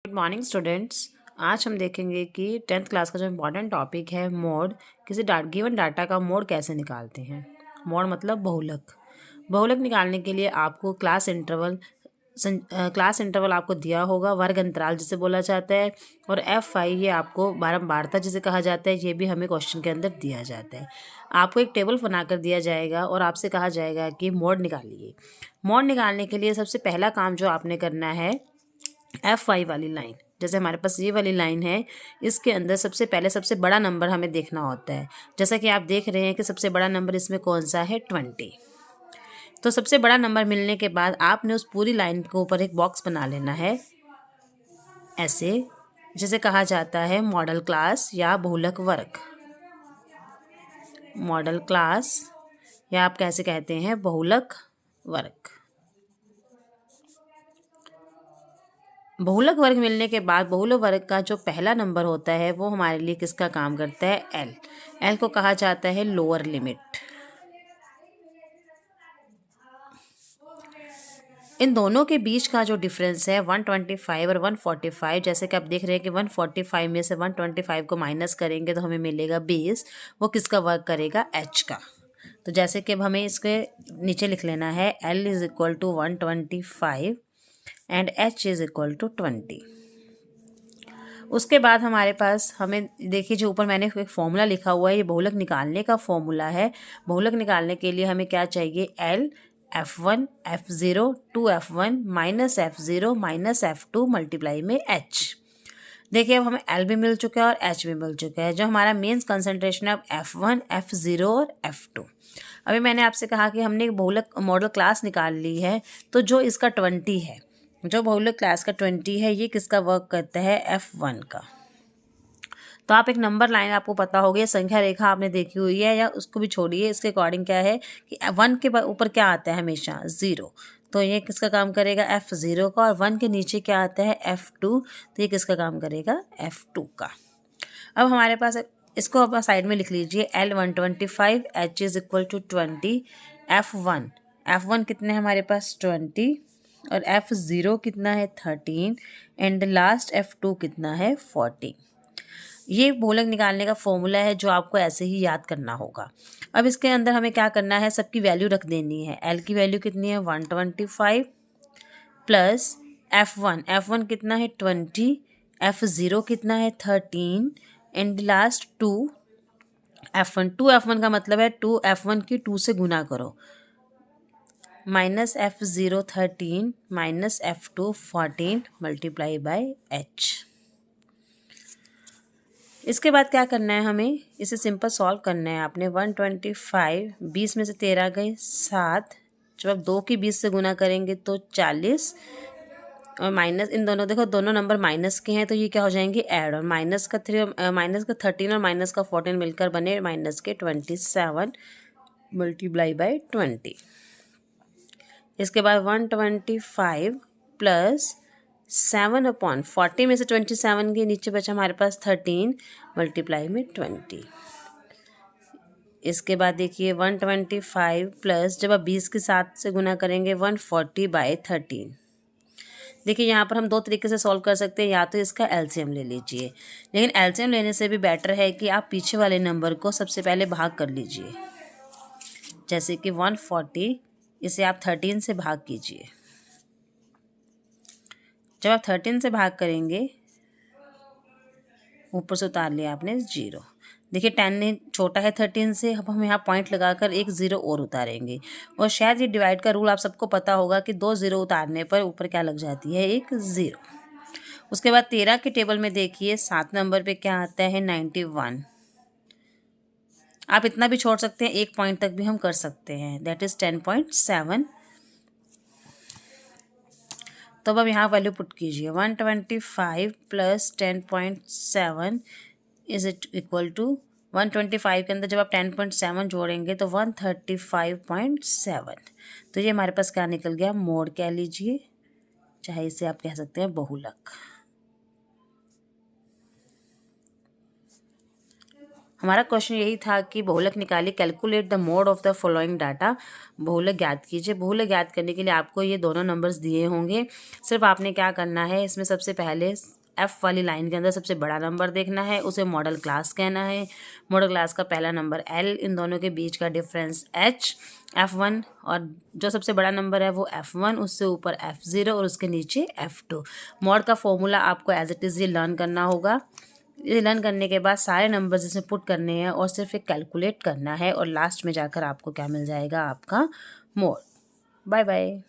Good morning students. आज हम देखेंगे कि 10th क्लास का जो इम्पोर्टेंट टॉपिक है मोड, किसी गिवन डाटा का मोड कैसे निकालते हैं। मोड मतलब बहुलक। बहुलक निकालने के लिए आपको क्लास इंटरवल आपको दिया होगा, वर्ग अंतराल जिसे बोला जाता है, और F5 ये आपको बारंबारता जिसे कहा जाता है, ये भी हमें क्वेश्चन के अंदर दिया जाता है। आपको एक टेबल बनाकर दिया जाएगा और आपसे कहा जाएगा कि मोड निकालिए। मोड निकालने के लिए सबसे पहला काम जो आपने करना है, F5 वाली लाइन, जैसे हमारे पास ये वाली लाइन है, इसके अंदर सबसे पहले सबसे बड़ा नंबर हमें देखना होता है। जैसा कि आप देख रहे हैं कि सबसे बड़ा नंबर इसमें कौन सा है, 20। तो सबसे बड़ा नंबर मिलने के बाद आपने उस पूरी लाइन के ऊपर एक बॉक्स बना लेना है ऐसे, जिसे कहा जाता है मॉडल क्लास या बहुलक वर्ग। मॉडल क्लास या आप कैसे कहते हैं, बहुलक वर्ग। बहुलक वर्ग मिलने के बाद बहुलक वर्ग का जो पहला नंबर होता है वो हमारे लिए किसका काम करता है, एल। एल को कहा जाता है लोअर लिमिट। इन दोनों के बीच का जो डिफरेंस है 125 और 145, जैसे कि आप देख रहे हैं कि 145 में से 125 को माइनस करेंगे तो हमें मिलेगा 20। वो किसका वर्क करेगा, एच का। तो जैसे कि अब हमें इसके नीचे लिख लेना है, L is equal to 125 and H is equal to 20। उसके बाद हमारे पास हमें देखिए, जो ऊपर मैंने एक फॉर्मूला लिखा हुआ है, ये बहुलक निकालने का फॉर्मूला है। बहुलक निकालने के लिए हमें क्या चाहिए, L F1 F0 2F1 minus F0 minus F2 multiply में H। देखिए, अब हमें L भी मिल चुका है और H भी मिल चुका है। जो हमारा मेंस कंसंट्रेशन है F1 F0 और F2। अभी मैंने आपसे कहा कि हमने एक बहुलक मॉडल क्लास निकाल ली है, तो जो इसका 20 है, जो बहुलक क्लास का 20 है, ये किसका वर्क करता है, F1 का। तो आप एक नंबर लाइन आपको पता होगी, संख्या रेखा आपने देखी हुई है, या उसको भी छोड़िए, इसके अकॉर्डिंग क्या है कि 1 के ऊपर क्या आता है, हमेशा 0। तो ये किसका काम करेगा, F0 का। और 1 के नीचे क्या आता है, F2। तो ये किसका काम करेगा, F2 का। अब हमारे पास इसको आप साइड में लिख लीजिए, L125 H is equal to 20। F1 कितने हैं हमारे पास, 20, और F0 कितना है, 13, एंड लास्ट F2 कितना है, 14। ये बहुलक निकालने का फॉर्मूला है जो आपको ऐसे ही याद करना होगा। अब इसके अंदर हमें क्या करना है, सबकी वैल्यू रख देनी है। एल की वैल्यू कितनी है, 125 प्लस F1 कितना है, 20, F0 कितना है, 13, एंड लास्ट 2F1 का मतलब है 2F1 की 2 से गुना करो, minus F0 13 minus F2 14 multiply by H। इसके बाद क्या करना है, हमें इसे सिंपल सॉल्व करना है। आपने 125, 20 में से 13 गए 7, जब आप 2 की 20 से गुना करेंगे तो 40, और माइनस, इन दोनों देखो दोनों नंबर माइनस के हैं, तो ये क्या हो जाएंगे, ऐड। और माइनस का 13 और माइनस का 14 मिलकर बने माइनस के 27 मल्टीप्लाई बाय 20। इसके बाद 125 प्लस 7/40 में से 27 के नीचे बचा हमारे पास 13 मल्टीप्लाई में 20। इसके बाद देखिए 125 प्लस, जब आप 20 के साथ से गुना करेंगे 140 बाय 13। देखिए, यहाँ पर हम दो तरीके से सॉल्व कर सकते हैं, या तो इसका एलसीएम ले लीजिए, लेकिन एलसीएम लेने से भी बेटर है कि आप पीछे वाले नंबर को सबसे पहले भाग कर लीजिए। जैसे कि 140, इसे आप 13 से भाग कीजिए। जब आप 13 से भाग करेंगे, ऊपर से उतार लिया आपने 0। देखिए 10 ने छोटा है 13 से, अब हम यहाँ पॉइंट लगाकर एक 0 और उतारेंगे। और शायद ये डिवाइड का रूल आप सबको पता होगा कि 2 0 उतारने पर ऊपर क्या लग जाती है, एक 0। उसके बाद 13 के टेबल में देखिए 7 नंबर पे क्या आता है, 91। आप इतना भी छोड़ सकते हैं, एक पॉइंट तक भी हम कर सकते हैं, दैट इज 10.7। तो अब यहाँ वैल्यू पुट कीजिए, 125 plus 10.7 is it equal to 125 के अंदर जब आप 10.7 जोड़ेंगे तो 135.7। तो ये हमारे पास क्या निकल गया, मोड कह लीजिए, चाहे इसे आप कह सकते हैं बहुलक। हमारा क्वेश्चन यही था कि बहुलक निकालिए, calculate the mode of the following data. बहुलक ज्ञात कीजिए। बहुलक ज्ञात करने के लिए आपको ये दोनों नंबर्स दिए होंगे। सिर्फ आपने क्या करना है, इसमें सबसे पहले एफ वाली लाइन के अंदर सबसे बड़ा नंबर देखना है, उसे मॉडल क्लास कहना है। मॉडल क्लास का पहला नंबर एल, इन दोनों के बीच का डिफरेंस एच, F1, और जो सबसे बड़ा नंबर है वो F1, उससे ऊपर F0 और उसके नीचे F2। मॉड का फॉर्मूला आपको एज इट इज़ ये लर्न करना होगा। ये लर्न करने के बाद सारे नंबर्स इसमें पुट करने हैं और सिर्फ एक कैलकुलेट करना है और लास्ट में जाकर आपको क्या मिल जाएगा, आपका मोड। Bye bye.